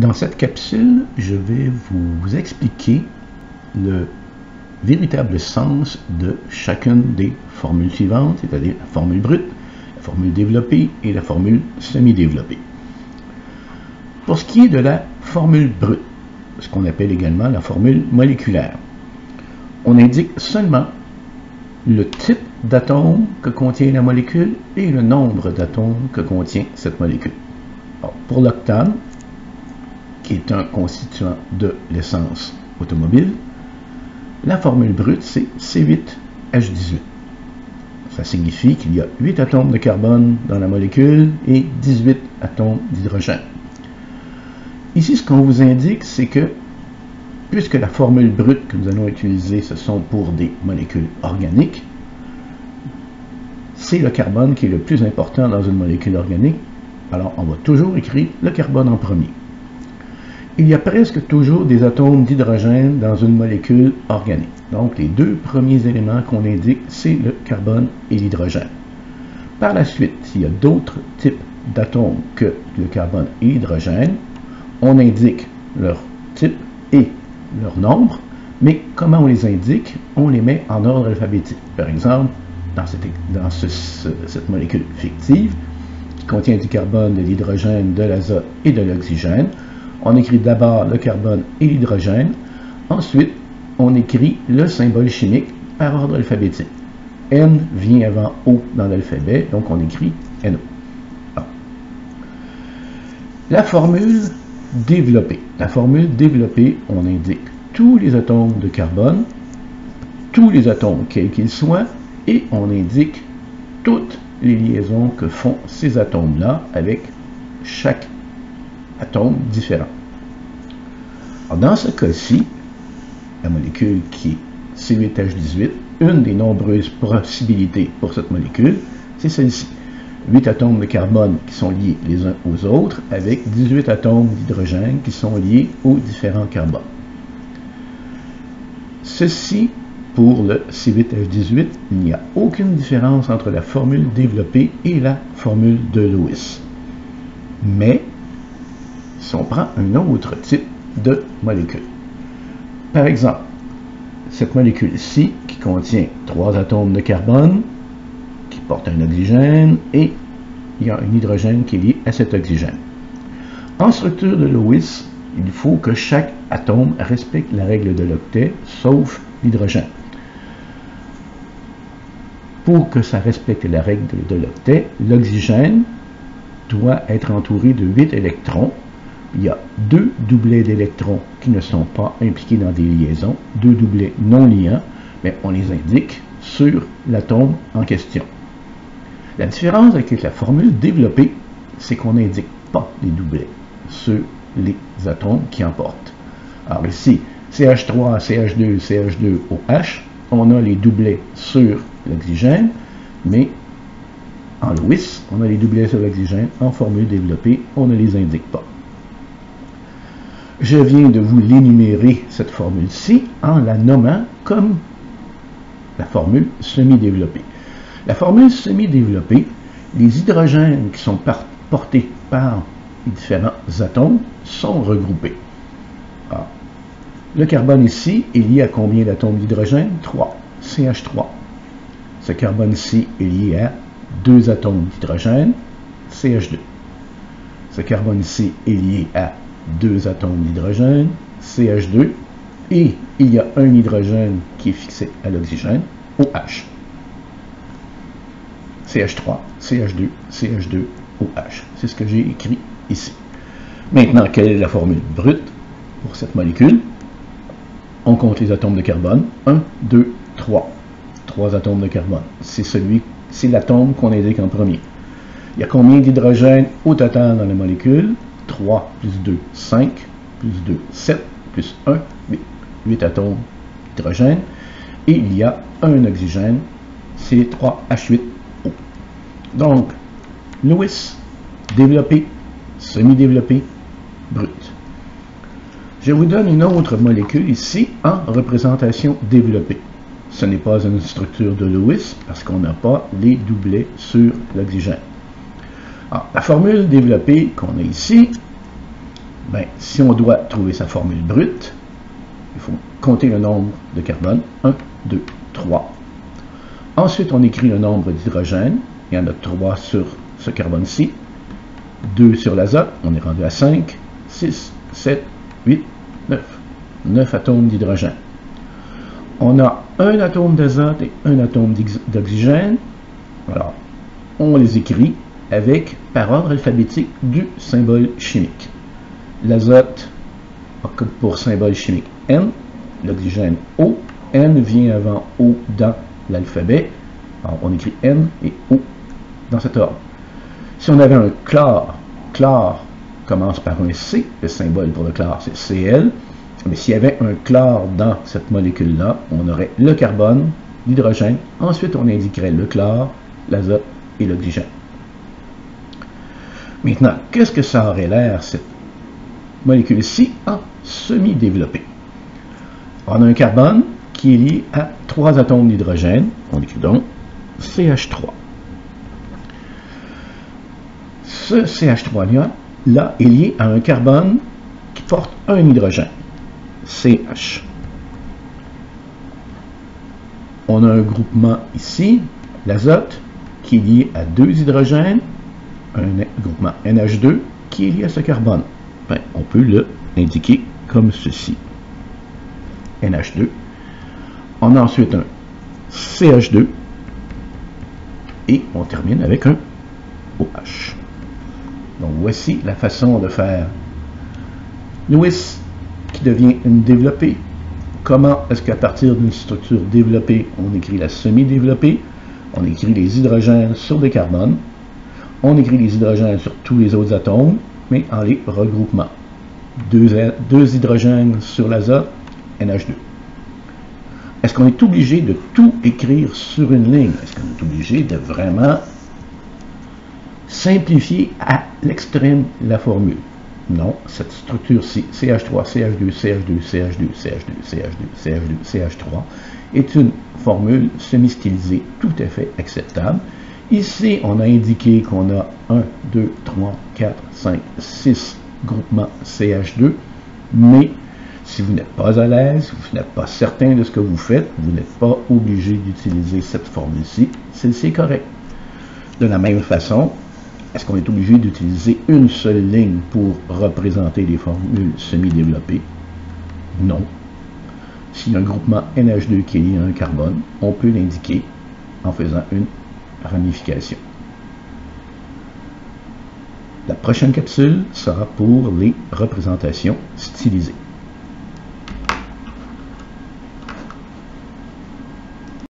Dans cette capsule, je vais vous expliquer le véritable sens de chacune des formules suivantes, c'est-à-dire la formule brute, la formule développée et la formule semi-développée. Pour ce qui est de la formule brute, ce qu'on appelle également la formule moléculaire, on indique seulement le type d'atome que contient la molécule et le nombre d'atomes que contient cette molécule. Alors, pour l'octane, qui est un constituant de l'essence automobile, la formule brute, c'est C8H18. Ça signifie qu'il y a 8 atomes de carbone dans la molécule et 18 atomes d'hydrogène. Ici, ce qu'on vous indique, c'est que, puisque la formule brute que nous allons utiliser, ce sont pour des molécules organiques, c'est le carbone qui est le plus important dans une molécule organique, alors on va toujours écrire le carbone en premier. Il y a presque toujours des atomes d'hydrogène dans une molécule organique. Donc, les deux premiers éléments qu'on indique, c'est le carbone et l'hydrogène. Par la suite, s'il y a d'autres types d'atomes que le carbone et l'hydrogène, on indique leur type et leur nombre, mais comment on les indique? On les met en ordre alphabétique. Par exemple, dans cette molécule fictive, qui contient du carbone, de l'hydrogène, de l'azote et de l'oxygène, on écrit d'abord le carbone et l'hydrogène. Ensuite, on écrit le symbole chimique par ordre alphabétique. N vient avant O dans l'alphabet, donc on écrit NO. Alors, la formule développée. La formule développée, on indique tous les atomes de carbone, tous les atomes quels qu'ils soient, et on indique toutes les liaisons que font ces atomes-là avec chaque atome différent. Alors, dans ce cas-ci, la molécule qui est C8H18, une des nombreuses possibilités pour cette molécule, c'est celle-ci. 8 atomes de carbone qui sont liés les uns aux autres avec 18 atomes d'hydrogène qui sont liés aux différents carbones. Ceci, pour le C8H18, il n'y a aucune différence entre la formule développée et la formule de Lewis. Mais, si on prend un autre type de molécule, par exemple, cette molécule-ci qui contient 3 atomes de carbone, qui porte un oxygène, et il y a un hydrogène qui est lié à cet oxygène. En structure de Lewis, il faut que chaque atome respecte la règle de l'octet, sauf l'hydrogène. Pour que ça respecte la règle de l'octet, l'oxygène doit être entouré de 8 électrons. Il y a 2 doublets d'électrons qui ne sont pas impliqués dans des liaisons, 2 doublets non liants, mais on les indique sur l'atome en question. La différence avec la formule développée, c'est qu'on n'indique pas les doublets sur les atomes qui en portent. Alors ici, CH3, CH2, CH2, OH, on a les doublets sur l'oxygène, mais en Lewis, on a les doublets sur l'oxygène. En formule développée, on ne les indique pas. Je viens de vous l'énumérer, cette formule-ci, en la nommant comme la formule semi-développée. La formule semi-développée, les hydrogènes qui sont portés par les différents atomes sont regroupés. Alors, le carbone ici est lié à combien d'atomes d'hydrogène? 3, CH3. Ce carbone-ci est lié à 2 atomes d'hydrogène, CH2. Ce carbone ici est lié à 2 atomes d'hydrogène, CH2, et il y a un hydrogène qui est fixé à l'oxygène, OH. CH3, CH2, CH2, OH. C'est ce que j'ai écrit ici. Maintenant, quelle est la formule brute pour cette molécule? On compte les atomes de carbone. 1, 2, 3. 3 atomes de carbone. C'est l'atome qu'on indique en premier. Il y a combien d'hydrogène au total dans la molécule? 3 plus 2, 5, plus 2, 7, plus 1, 8. 8 atomes d'hydrogène. Et il y a un oxygène, C3H8O. Donc, Lewis, développé, semi-développé, brut. Je vous donne une autre molécule ici en représentation développée. Ce n'est pas une structure de Lewis parce qu'on n'a pas les doublets sur l'oxygène. La formule développée qu'on a ici, Ben, si on doit trouver sa formule brute, il faut compter le nombre de carbone. 1, 2, 3. Ensuite, on écrit le nombre d'hydrogène. Il y en a 3 sur ce carbone-ci. 2 sur l'azote. On est rendu à 5, 6, 7, 8, 9. 9 atomes d'hydrogène. On a un atome d'azote et un atome d'oxygène. Alors, on les écrit par ordre alphabétique du symbole chimique. L'azote a pour symbole chimique N, l'oxygène O. N vient avant O dans l'alphabet. Alors, on écrit N et O dans cet ordre. Si on avait un chlore, chlore commence par un C, le symbole pour le chlore c'est Cl. Mais s'il y avait un chlore dans cette molécule-là, on aurait le carbone, l'hydrogène, ensuite on indiquerait le chlore, l'azote et l'oxygène. Maintenant, qu'est-ce que ça aurait l'air, cette molécule-ci, en semi-développée? On a un carbone qui est lié à 3 atomes d'hydrogène, on écrit donc CH3. Ce CH3-là est lié à un carbone qui porte un hydrogène. CH. On a un groupement ici, l'azote, qui est lié à 2 hydrogènes, un groupement NH2 qui est lié à ce carbone. Ben, on peut l'indiquer comme ceci. NH2. On a ensuite un CH2 et on termine avec un OH. Donc voici la façon de faire Lewis qui devient une développée. Comment est-ce qu'à partir d'une structure développée, on écrit la semi-développée? On écrit les hydrogènes sur des carbones. On écrit les hydrogènes sur tous les autres atomes, mais en les regroupant. 2 hydrogènes sur l'azote, NH2. Est-ce qu'on est obligé de tout écrire sur une ligne? Est-ce qu'on est obligé de vraiment simplifier à l'extrême la formule? Non, cette structure-ci, CH3, CH2, CH2, CH2, CH2, CH2, CH2, CH3, est une formule semi-stylisée tout à fait acceptable. Ici, on a indiqué qu'on a 1, 2, 3, 4, 5, 6 groupements CH2, mais si vous n'êtes pas à l'aise, vous n'êtes pas certain de ce que vous faites, vous n'êtes pas obligé d'utiliser cette formule-ci, celle-ci est correcte. De la même façon, est-ce qu'on est obligé d'utiliser une seule ligne pour représenter les formules semi-développées? Non. S'il y a un groupement NH2 qui est lié à un carbone, on peut l'indiquer en faisant une ramification. La prochaine capsule sera pour les représentations stylisées.